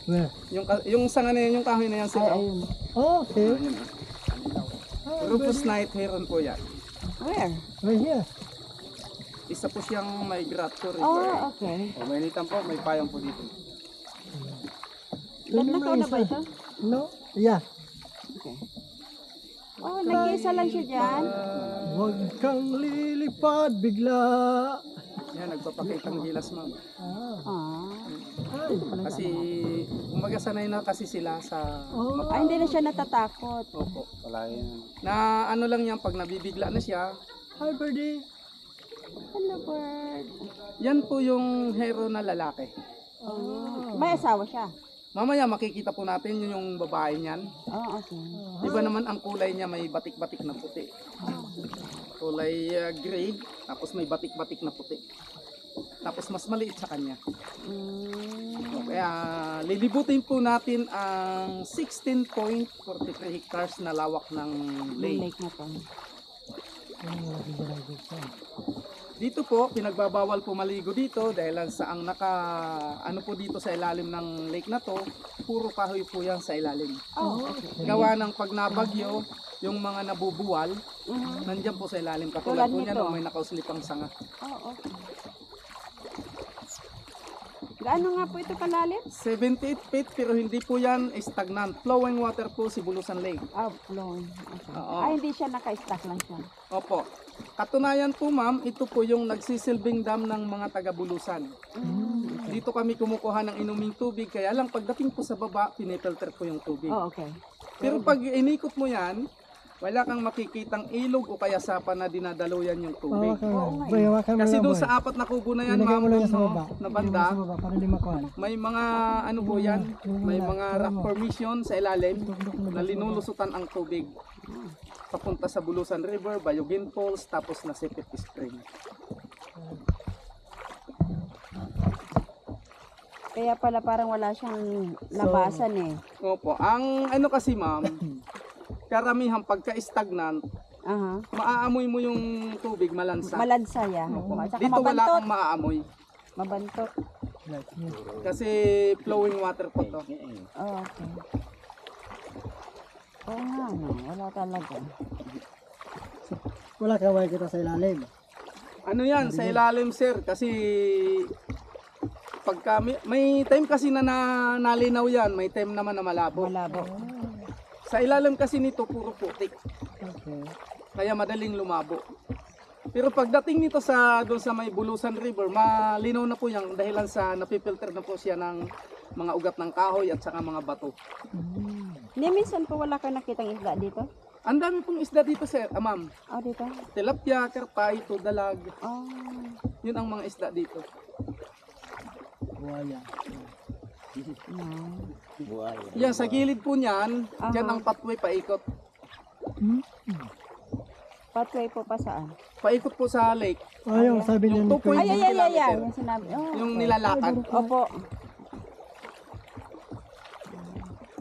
Where? Yung sanga na yun, yung kahoy na yan sir. Ayun. Oh, okay. Ayun. Rufous Night Heron po yan. Where? Right here. Isa po siyang migratory. Oh, okay. O, may nitan po, may payong po dito. Nakaw na ba ito? No? Yeah. Okay. Oh, nag-iisa lang siya dyan. Huwag kang lilipad bigla. Yan, nagpapakitang gilas ma'am. Ah. Kasi, umaga sanay na kasi sila sa... Ay, hindi na siya natatakot. Opo. Na ano lang yan, pag nabibigla na siya, Hi, birdie. Hello, bird. yan po yung hero na lalaki. Oh. May asawa siya. Mamaya makikita po natin yung babae niyan. Oh, okay. Iba naman ang kulay niya, may batik-batik na puti. Kulay gray, tapos may batik-batik na puti. Tapos mas maliit sa kanya. Kaya lilibutin po natin ang 16.43 hectares na lawak ng Yung lake. lake na to. Dito po, pinagbabawal po maligo dito dahil sa ang ano po dito sa ilalim ng lake na to, puro kahoy po yan sa ilalim. Oh, okay. Gawa ng pag nabagyo, yung mga nabubuwal, nandyan po sa ilalim. Katulad Tulad po niyan, nito. may nakauslipang sanga. Oh, okay. Gaano nga po ito kalalim? 78 feet pero hindi po yan stagnant. Flowing water po si Bulusan Lake. Ah, flowing. Okay. Oo. Ay, hindi siya naka-stack lang siya. Opo. Katunayan po ma'am, ito po yung nagsisilbing dam ng mga taga-Bulusan. Dito kami kumukuha ng inuming tubig, kaya lang pagdating po sa baba, pinifilter po yung tubig. Oh, okay. Pero pag inikot mo yan, wala kang makikitang ilog o kaya sapa na dinadaluyan yung tubig. Boy, hawakan mo Kasi lang, doon boy. sa apat na kubo na yan Ilagay ma'am, mo lang yan doon, sa no, baba. na Ilagay mo banda, sa baba para di makuha. may mga ano po yan, may mga rock formation sa ilalim na linulusutan ang tubig papunta sa Bulusan River, Bayogin Falls, tapos na Sipit Spring. Kaya pala parang wala siyang labasan eh. Opo, ang ano kasi ma'am, karamihan pagka-stagnant, Aha. maaamoy mo yung tubig malansa. Malansa yan. At saka Dito wala mabantot. kang maaamoy Mabantot. kasi flowing water po to. Oh, okay. Oo nga, no. Wala talaga. Wala kang makikita sa ilalim. Ano yan, sa ilalim sir, kasi pagka may time kasi na, nalinaw yan, may time naman na malabo. Malabo. Sa ilalim kasi nito puro putik, Okay. kaya madaling lumabo. Pero pagdating nito sa doon sa may Bulusan River, malinaw na po yan dahilan sa napipilter na po siya ng mga ugat ng kahoy at saka mga bato. Hindi, minsan po wala kang nakitang isda dito? Ang dami pong isda dito sir, ma'am. Oh, dito? Tilapia, karpay, dalag, Oh. yun ang mga isda dito. Buhaya. No. Yan, sa gilid po niyan, Aha. dyan ang pathway paikot. Pathway po pa saan? Paikot po sa lake. Yung sabi niya Yung ni 2.2 Ay, ay, ay, ay, ay. kilometer. Yung sinabi. Oh. Yung nilalakad. Opo.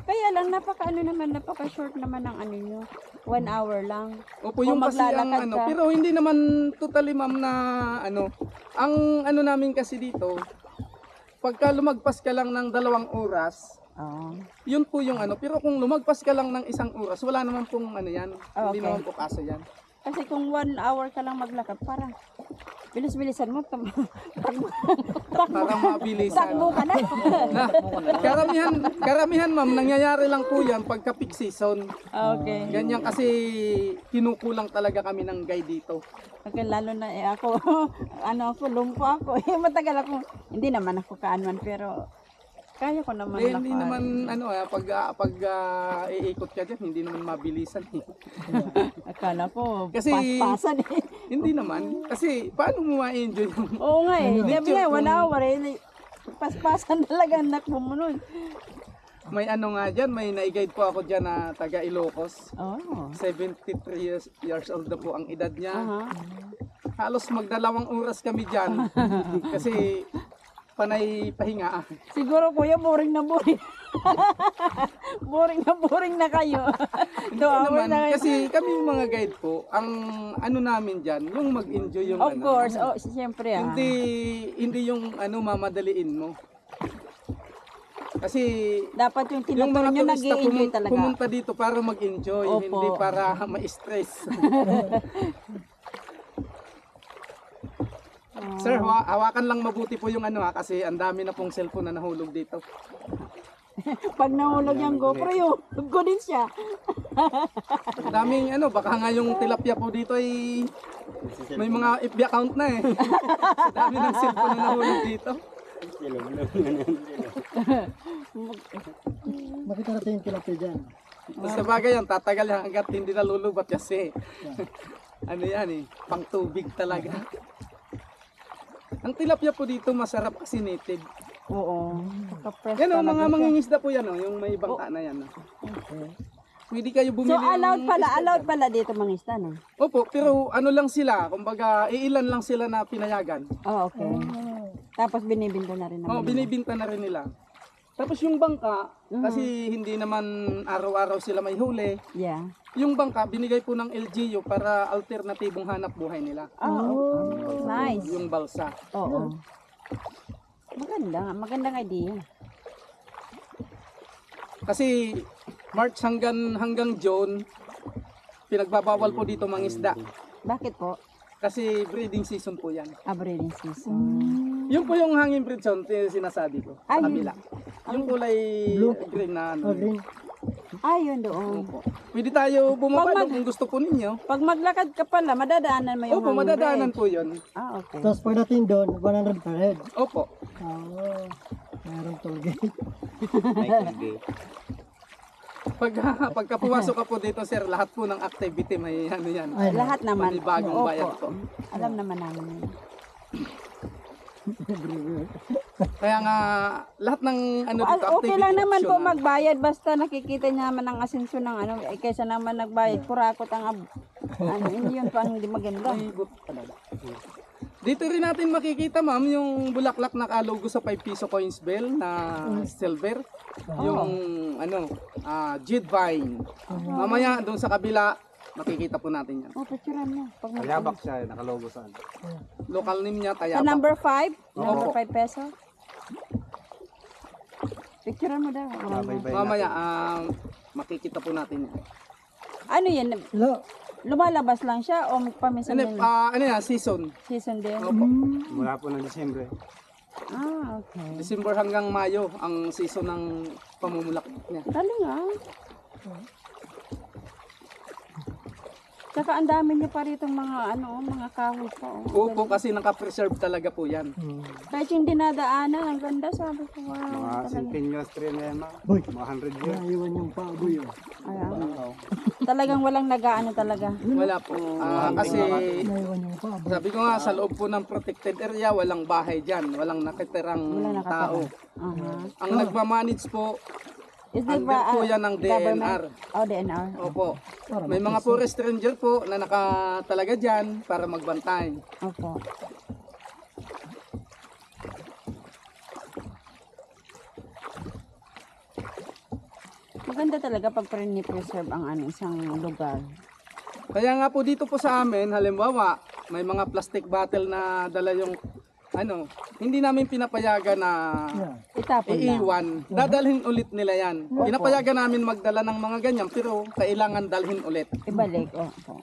Kaya lang, napaka short naman ng ano nyo. 1 hour lang. Opo, yung O kasi ang maglalakad ano, ka. pero hindi naman totally ma'am na ano. Ang ano namin kasi dito, pagka lumagpas ka lang ng 2 oras, Oh. yun po yung ano. Pero kung lumagpas ka lang ng 1 oras, wala naman pong ano yan. Ah, Hindi okay. naman po kaso yan. Kasi kung 1 hour ka lang maglakad, parang bilis-bilisan mo. Takbo Para mabilisan. ka na. Na, karamihan ma'am, nangyayari lang po yan pagka peak season. Okay. Ganyan kasi kinukulang talaga kami ng guide dito. Okay, lalo na ako, lumpo ako. Matagal ako, hindi naman ako kaanuan, pero kaya ko naman Hindi lakad. naman ano pag iikot ka dyan, hindi naman mabilisan eh. Akala ko, Kasi- paspasan eh. Hindi naman. Kasi paano mo ma-enjoy yung Oo nga eh, gabi nga, Nature 1 hour eh. Paspasan talaga anak mo mo nun. may ano nga dyan, may naiguide po ako dyan na taga Ilocos. Oh. 73 years old na po ang edad niya. Aha. Halos magdalawang oras kami dyan. Kasi panay pahinga. Siguro kuya, boring na boring. boring na kayo. 2 Hindi hours naman, na kayo. kasi kami yung mga guide po, ang ano namin dyan, yung mag-enjoy yung Of ano. course, oh, siyempre ah. Hindi yung ano mamadaliin mo. Kasi Dapat yung yung tinuturo mga nyo turista nag-i-enjoy talaga. pumunta dito para mag-enjoy, Opo. hindi para ma-stress. Sir, hawakan lang mabuti po yung ano ha, kasi ang dami na pong cellphone na nahulog dito. Pag nahulog yung GoPro yun, din siya. Ang daming ano, baka nga yung tilapia po dito ay may mga FB account na eh. Sa dami ng cellphone na nahulog dito. Makita natin yung tilapia dyan. Sa bagay yan, tatagal yan hanggat hindi nalulubat kasi ano yan eh, pang tubig talaga. Ang tilapia po dito masarap kasi native. Oo. Pagka-fresh Yan o, talaga mga siya. mangingisda po yan o, yung may bangka na yan. Okay. Pwede kayo bumili So allowed ng pala, isda allowed dyan. pala dito mangisda, no? Opo, pero ano lang sila, kumbaga iilan lang sila na pinayagan. Oh, okay. Tapos binibinta na rin naman. Oo, binibinta na rin nila. Tapos yung bangka, kasi hindi naman araw-araw sila may huli. Yeah. Yung bangka, binigay po ng LGU para alternatibong hanap buhay nila. Oh, nice. Yung balsa. Oo. Magandang idea. Kasi March hanggang June, pinagbabawal po dito mangisda. Bakit po? Kasi breeding season po yan. Breeding season. Yun po yung hanging breed zone, sinasabi ko. Sa Ay, kabila. Yung kulay Blue. green na ano. Oh, green. Yun doon. Opo. Pwede tayo bumaba Pag mag- doon kung gusto po ninyo. Pag maglakad ka pala, madadaanan mo yung Opo, hanging madadaanan bread. po yun. Okay. Tapos pagdating doon, 100 per head. Opo. Oh, mayroong toll gate. Pagka pumasok ka po dito, sir, lahat po ng activity may ano yan. Ay, Lahat naman. Panibagong Opo. bayad po. Alam naman namin yun. Kaya nga, lahat ng ano dito, Okay lang naman po optional. magbayad basta nakikita niya naman ang asenso ng ano kaysa naman nagbayad kurakot ang ano hindi yun pang hindi maganda. May but talaga. Dito rin natin makikita, ma'am, yung bulaklak na kalogo sa 5 piso coins bell na silver. Yung ano, jade vine. Mamaya doon sa kabila, makikita po natin yan. Picturean mo. Pag Tayabak siya, nakalogo saan. Local name niya, Sa Tayabak. number 5, number Opo. 5 peso. Picturean mo daw. Baybay Mamaya, makikita po natin yan. Ano yan? Hello. Lumalabas lang siya o paminsan Ano, din? ano yan, season. Season din? Opo. Mula po ng Disyembre. Okay. December hanggang Mayo ang season ng pamumulak niya. Talaga? Tsaka ang dami niya pa rito mga ano, mga kahoy pa. Opo, kasi naka-preserve talaga po yan. Kahit yung dinadaanan, ang ganda sabi ko. Wow. Mga talaga. centennials tree na yan, ma. Boy. Mga 100 years. Naiwan yung paaboy. Oh. Ayan. Talagang walang nagaano talaga. Wala po. Kasi Naiwan yung paaboy. sabi ko nga, sa loob po ng protected area, walang bahay dyan. Walang nakitirang Wala nakatira. tao. Ang nagmamanage po, Is it under po yan ng DNR. Oh, DNR. Opo. May mga forest ranger po na nakatalaga dyan para magbantay. Opo. Maganda talaga pag preserve ang ano, isang lugar. Kaya nga po dito po sa amin, halimbawa, may mga plastic bottle na dala yung ano, hindi namin pinapayagan na Itapon lang. iiwan. Dadalhin ulit nila yan. Pinapayagan namin magdala ng mga ganyan pero kailangan dalhin ulit. Ibalik. Opo.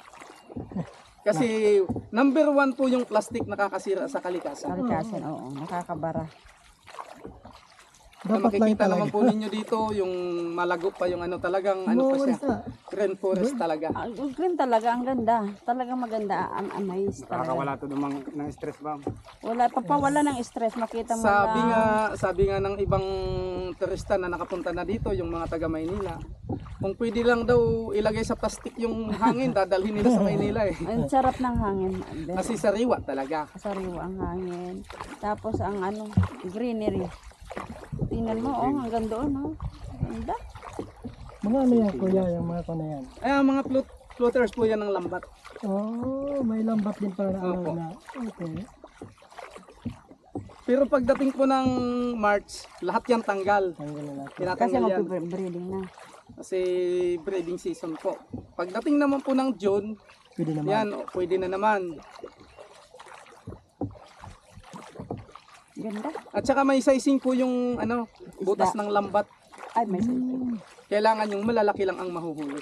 Kasi number 1 po yung plastic nakakasira sa kalikasan. Kalikasan, oo. Nakakabara. Na Dapat lang makikita naman talaga. po ninyo dito yung malago pa yung ano talagang ano pa siya. Green forest talaga. Ang green talaga, ang ganda. Talagang maganda. I'm amazed talaga. Nakakawala to ng stress ba? Wala, papawala ng stress. Makita mo Sabi nga ng ibang turista na nakapunta na dito, yung mga taga Maynila, kung pwede lang daw ilagay sa plastic yung hangin, dadalhin nila sa Maynila eh. ang sarap ng hangin. Kasi sariwa talaga. Sariwa ang hangin. Tapos ang ano, greenery. Tingnan mo, hanggang doon, Ganda. Mga ano yan, kuya, yung mga ko na yan. Mga floaters po yan ng lambat. Oh, may lambat din pala na Opo. ano na. Okay. Pero pagdating po ng March, lahat yan tanggal. Tanggal na natin. Kasi Tinatanggal yan. mag-breeding na. Kasi breeding season po. Pagdating naman po ng June, Pwede naman. yan, pwede na naman. Ganda. At saka may sizing po yung ano, butas ng lambat. Ay, may sipit. Kailangan yung malalaki lang ang mahuhuli.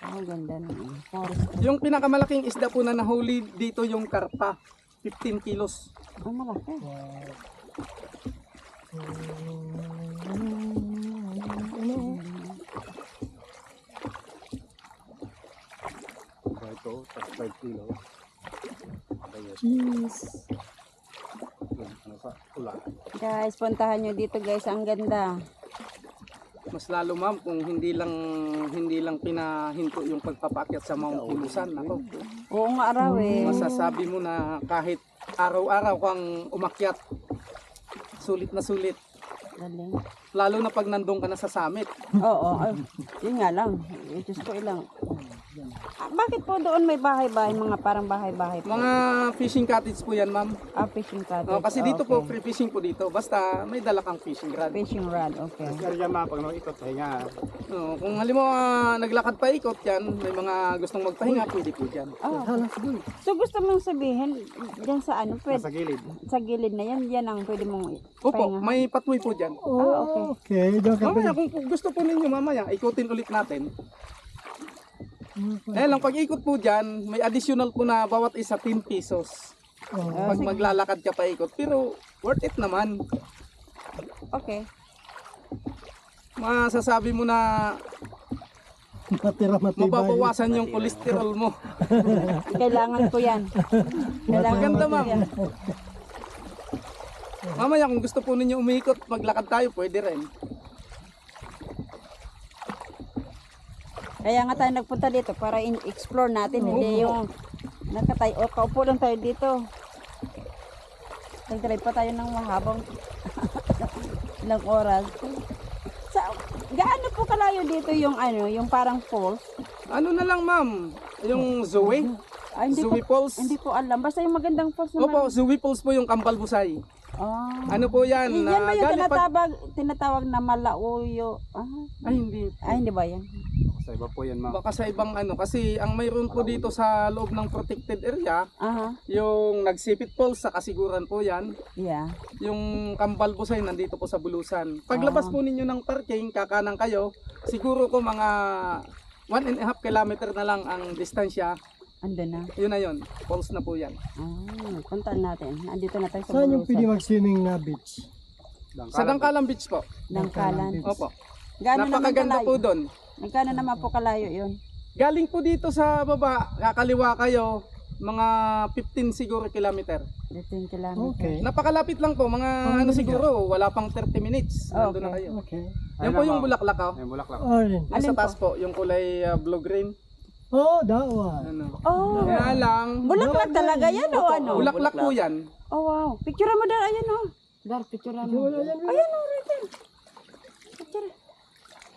Oh, ganda na. Forest. Yung pinakamalaking isda po na nahuli dito yung karpa. 15 kilos. Oh, malaki. Ito, 5 kilo. Cheese. Ano sa ulan. Guys, puntahan nyo dito guys. Ang ganda. Mas lalo ma'am kung hindi lang pinahinto yung pagpapakyat sa Mount Pulusan. Ako, Oo nga araw eh. masasabi mo na kahit araw-araw kang umakyat, sulit na sulit. Galing. Lalo na pag nandun ka na sa summit. Oo. Ay, yun nga lang. Diyos ko ilang. Ah, bakit po doon may bahay-bahay? Mga parang bahay-bahay po. Mga fishing cottage po yan ma'am. Ah, fishing cottage. Kasi dito okay. po free fishing po dito. Basta may dala kang fishing rod. Fishing rod, okay. Pero yan mga pag nakikot, pahinga. Kung halimbawa naglakad pa ikot yan, may mga gustong magpahinga, pwede po dyan. Oh. Halas doon. So gusto mong sabihin, dyan sa ano, pwede, Nasa gilid. sa gilid na yan ang pwede mong Opo, pahinga. may pathway po dyan. Oh, okay. Diyan ka Mamaya kung gusto po ninyo mamaya, ikutin ulit natin. Eh lang, pag ikot po dyan, may additional po na bawat isa 10 pesos. Oh, Pag maglalakad ka pa ikot. Pero worth it naman. Okay. Masasabi mo na matira matibay. mababawasan yung cholesterol mo. Kailangan ko yan. Kailangan Maganda ko ma'am. yan. Mamaya kung gusto po ninyo umikot, maglakad tayo, pwede rin. Kaya nga tayo nagpunta dito para explore natin. Hindi yung nakatayo. Kaupo lang tayo dito. Nag-drive pa tayo ng mahabang ilang oras. Gaano po kalayo dito yung ano, yung parang falls? Ano na lang ma'am, yung Zoe. Ay, Zoe Falls. Hindi ko alam. Basta yung magandang falls naman. Opo, Zoe Falls po yung Kambal Busay. Ah. Ano po yan? Yan ba yung galing tinatawag na Malauyo? Ah, Ay, hindi. ba yan? Sa iba po yan, ma'am. Baka sa ibang ano. Kasi ang mayroon po dito sa loob ng protected area, Aha, yung Nagsipit Falls sa Kasiguran po yan. yeah. Yung Kambal Busay nandito po sa Bulusan. Paglabas po ninyo ng parking, kakanan kayo, siguro ko mga 1.5 kilometer na lang ang distansya. Andun na. Yun na yun. Falls na po yan. Puntaan natin. Andito na tayo sa Saan yung pwede Bulusan. mag-swimming na beach? Sa Dangkalan Beach po. Dangkalan. Opo. Gaano naman Napakaganda kalayo? po doon. Magkano naman po kalayo yun? Galing po dito sa baba, kakaliwa kayo, mga 15 siguro kilometer. 15 kilometers. Okay. Napakalapit lang po, mga ano siguro, wala pang 30 minutes. Nandun na kayo. Okay. Yan po yung bulaklak oh. May bulaklak. Oh, rin. Yung sa Alin taas po, yung kulay blue-green. Oh, that one. Ano. Oh, Kaya lang, bulaklak talaga yan o ano? bulaklak po yan. Oh wow. Picture mo dar, ayan o. Dar, picture mo. Wala yan. Ayan o, right there. Picture.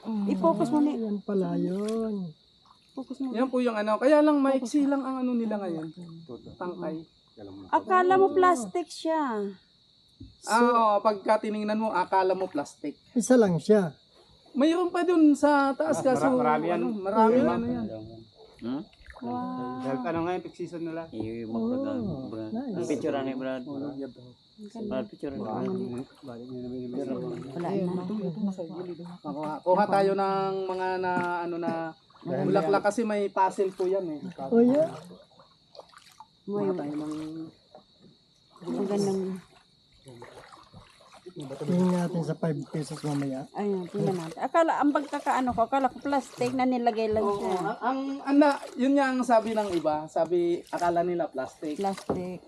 I-focus mo ni. Yan pala yun. Focus mo. Yan po yung ano, kaya lang maiksi lang ang ano nila ngayon. Tangkay. Akala mo plastic siya. Oo, pagka tiningnan mo, akala mo plastic. Isa lang siya. Mayroon pa dun sa taas kaso, marami yan. ano, marami ano yan. Wow. Dahil ano nga yung peak season nila. Nice. Picture ni Brad. Brad picture ni Brad. Balik niya naman yung Wala na. Kuha tayo ng mga na ano na bulaklak kasi may puzzle po yan eh. Oh, yeah. Kuha tayo ng Ang gandang. Tingnan natin sa 5 pesos mamaya. Ayun, tingnan natin. Akala, ang pagkakaano ko, akala ko plastic na nilagay lang Oo, siya. yun nga ang sabi ng iba, sabi akala nila plastic. Plastic.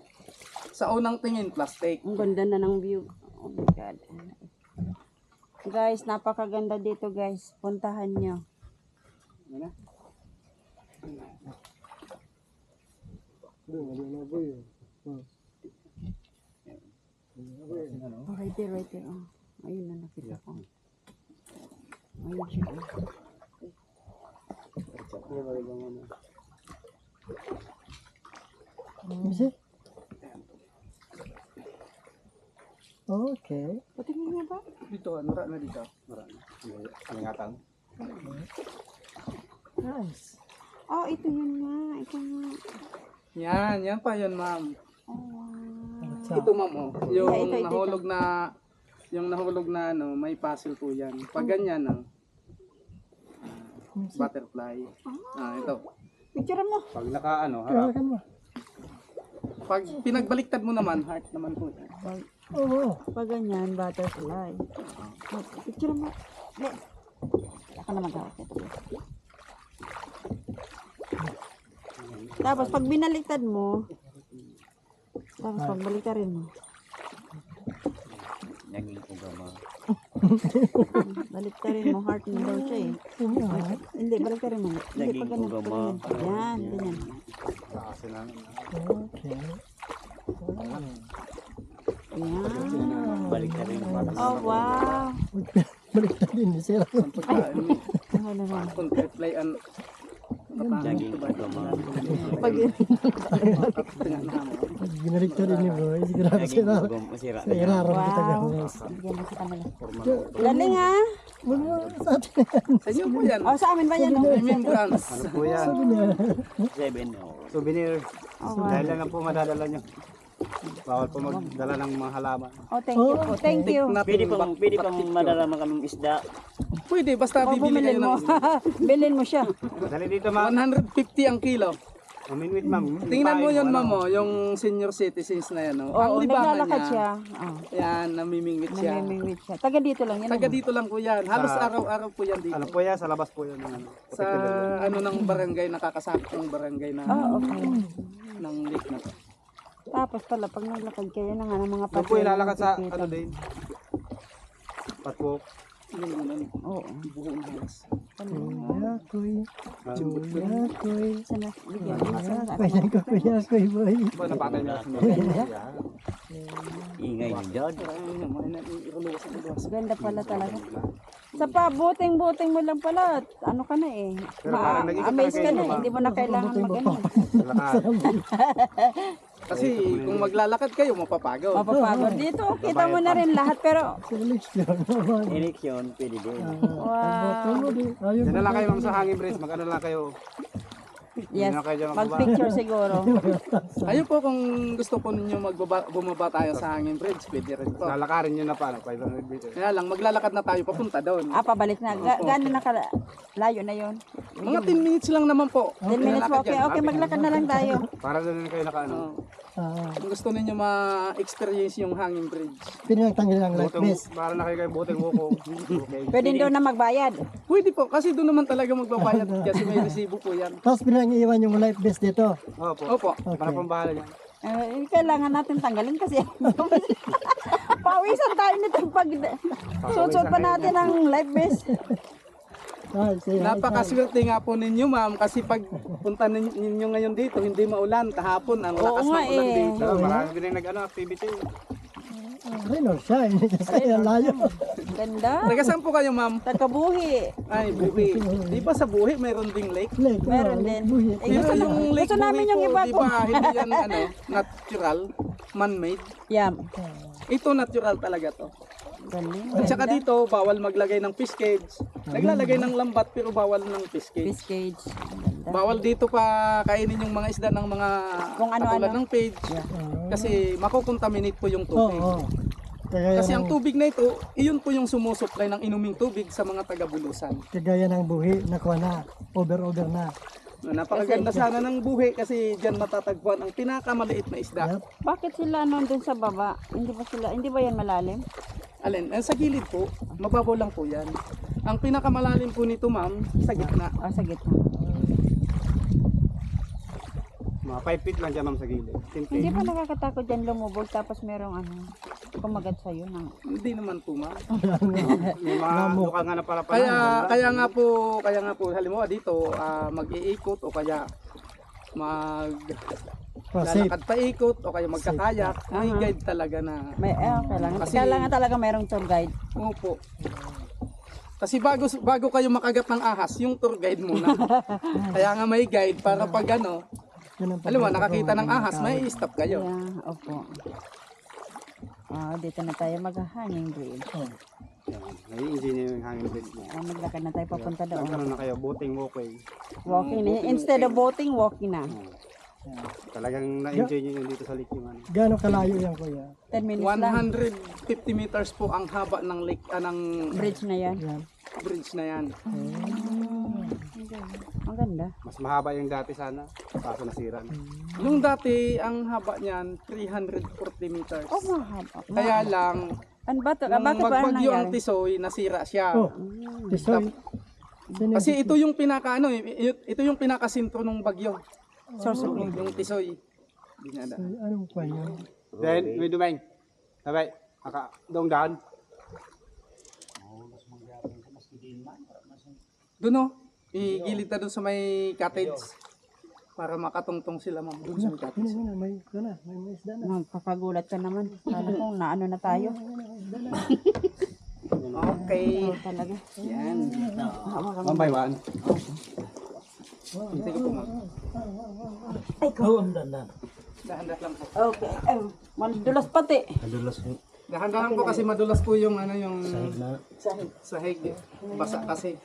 Sa unang tingin plastic. Ang ganda na ng view. Oh my God. Guys, napakaganda dito guys. Puntahan nyo. Oh, right there, right there. Oh. Ayun na, nakita ko. Ayun siya. Is it? Okay. Patingin nga ba? Dito, ano na dito? Ingatan. Nice. Oh, ito yun nga. Ito nga. Yan pa yun ma'am. Oh, wow. Ito ma'am, oh. Yung Yeah, ito. nahulog na ano, may puzzle po yan. Pag ganyan, butterfly. Ito. Picture mo. Pag naka ano, harap. Hawakan mo. Pag pinagbaliktad mo naman, heart naman po. Oo. Pag ganyan, butterfly. Picture mo. Hindi. Ako na maghawak. Tapos pag binaliktad mo, tapos pag baliktarin mo, Naging ugama. baliktarin mo, heart na daw siya eh. Hindi, baliktarin mo. Hindi, Naging pag ganun, pag ugama. ganun. Yan, ganyan. Kasi na. Okay. Yan. Balik na rin. Oh, wow. Baliktad din ni Sir. Ano naman. Butterfly and Naging ugama. Pag Pag binaliktad din ni Boy, sigurado Naging sira. ugama. Masira. Sira rin kita wow. guys. Bigyan mo sa kanila. Galing ha. Wala sa atin. sa inyo po yan. Oh, sa amin ba yan? Oh? Remembrance. Ano po yan? Sabi niya. 7. Oh. Souvenir. Oh, wow. Dahil lang po madadala nyo. Bawal po magdala ng mga halaman. Oh, thank you po. Thank you. Pwede pang madala kaming isda. Pwede, basta Oh, bibili kayo bumilin mo. ng Bilhin mo siya. Dali dito ma'am. 150 ang kilo. Uminwit ma'am. Tingnan mo yun, Ano? ma'am, yung senior citizens na yan. Oh. Oo, Ang libangan naglalakad niya, siya. Oh, yan, namimingwit siya. namimingwit siya. Taga dito lang yan. Taga dito lang po yan. Halos araw-araw po yan dito. Ano po yan? Sa labas po yan. Ano, Sa ano ng barangay, nakakasakit ng barangay na Oh, okay. ng lake na to. Tapos pala, pag naglakad kayo na nga ng mga Ano po ilalakad sa nakikita. ano din? Patwalk. Yun naman, Oo. buong halos. Kuya, kuy. Kuya, kuy. Sana, bigyan mo sa Kuya, kuya, kuy, boy. Ba napatay niya sa mga. Ingay ni Dad. Ayun naman, iruluwas ang luwas. Ganda pala talaga. Sa pabuting-buting mo lang pala, ano ka na eh. Pero parang nag-ikot Ma-amaze talaga ka yun, na eh. ma'am. Hindi mo na kailangan mag-ano. Kasi kung maglalakad kayo, mapapagaw. Mapapagod. Dito, kita mo na rin lahat pero, Selection naman. Eleksyon, pwede din. wow. Ayun. Diyan na lang kayo ma'am sa hangin bridge. Mag-ano lang kayo. Yes, Hindi na kayo dyan mag-picture siguro. Ayun po, kung gusto po ninyo bumaba tayo sa hangin bridge, pwede rin po. Lalakarin nyo na paano. 500 meters. Kaya lang, maglalakad na tayo papunta doon. Pabalik na. Gaano na layo na yon? Mga 10 minutes lang naman po. 10 minutes Lalakad okay. yan. Okay, maglakad na lang tayo. Para doon kayo nakaano. Oo. Kung gusto ninyo ma-experience yung hanging bridge, Pinagtanggal ang life vest. Para na kayo kayo buting buko. Okay. Pwede doon na magbayad. pwede po. Kasi doon naman talaga magbabayad kasi may resibo po yan. Tapos pinangiiwan yung life vest dito. Opo. Opo. Para pang bahala niya. Kailangan natin tanggalin kasi pawisan tayo nito pag susot pa natin ang life vest. Ay, say hi, Napakaswerte nga po ninyo, ma'am, kasi pag punta ninyo ngayon dito, hindi maulan. Kahapon, ang lakas Oo nga ng ulan eh. dito. Marami din yung nag-ano activity. Rain or shine. Kasi ang layo. Ganda. Taga saan po kayo, ma'am? Tagabuhi. Ay, Buhi. Di ba sa Buhi mayroon ding lake? Lake, Meron din. buhit. Eh, Pero yung lake gusto namin Buhi yung po, iba di ko. ba, hindi yan natural, man-made. Yam. Ito natural talaga to. Galing. At saka dito, bawal maglagay ng fish cage. Naglalagay ng lambat pero bawal ng fish cage. Fish cage. Ganda. Bawal dito pa kainin yung mga isda ng mga Kung ano-ano. katulad ng page. Kasi makukontaminate po yung Oo. tubig. Kagaya Kasi ng, ang tubig na ito, iyon po yung sumusupply ng inuming tubig sa mga taga-Bulusan. kagaya ng buhi, nakuha na. Over na. Napakaganda sana ng Buhi kasi diyan matatagpuan ang pinakamaliit na isda. Yep. Bakit sila nandun sa baba? Hindi ba yan malalim? Alin, sa gilid po, mababaw lang po yan. Ang pinakamalalim po nito, ma'am, sa gitna. Sa gitna. Mga 5 feet lang dyan ma'am sa gilid. 10 feet. Hindi pa nakakatakot dyan lumubog tapos merong kumagat sa'yo ng Hindi naman po, ma'am. May mga luka nga na para pala. Kaya nga po halimbawa dito mag-iikot o kaya Safe. lalakad paikot o kaya magkakayak, may guide talaga na. may kailangan. Kasi- Kailangan talaga merong tour guide. Opo. Kasi bago kayo makagat ng ahas, yung tour guide muna. Kaya nga may guide para pag ano, Yan ang alam mo, nakakita ng pagkakagawa ahas, may stop kayo. Yeah, opo. Dito na tayo mag-hanging bridge. May engineer yung hangin bridge mo. Maglakad na tayo papunta doon. Ano na kayo, buting walkway. Walking na. Instead of boating, walking na. Talagang na-enjoy nyo yun dito sa lake yung ano. Gano'ng kalayo yan, kuya? 10 minutes lang. 150 meters po ang haba ng lake, ng Bridge na yan. Yan. bridge na yan. Ang ganda. Mas mahaba yung dati sana. Kaso nasira na. Yung dati, ang haba niyan, 340 meters. Oh, mahaba. Kaya lang, Ano ba ito? nung Bakit ba magbagyo ang nangyari? Tisoy, nasira siya. Oh, Tisoy. Sino Kasi ito yung pinaka ano, ito yung pinakasintro ng bagyo. Source of Yung Tisoy. Dinada. Tisoy? Anong pa yun? Then, may dumeng. Sabay, dong daan. Doon no, igilid na doon sa may cottage. Para makatungtong sila ma'am doon sa may cottage. May isda na. Magpapagulat ka naman. Kala ko naano na tayo. Okay. Oo talaga. Yan. Hawakan mo. One by one. Sige po ma'am. Dahan-dahan lang po. Okay. Ay, madulas pati. Dahan-dahan po kasi madulas po yung ano yung Sahig. sahig. Basa kasi.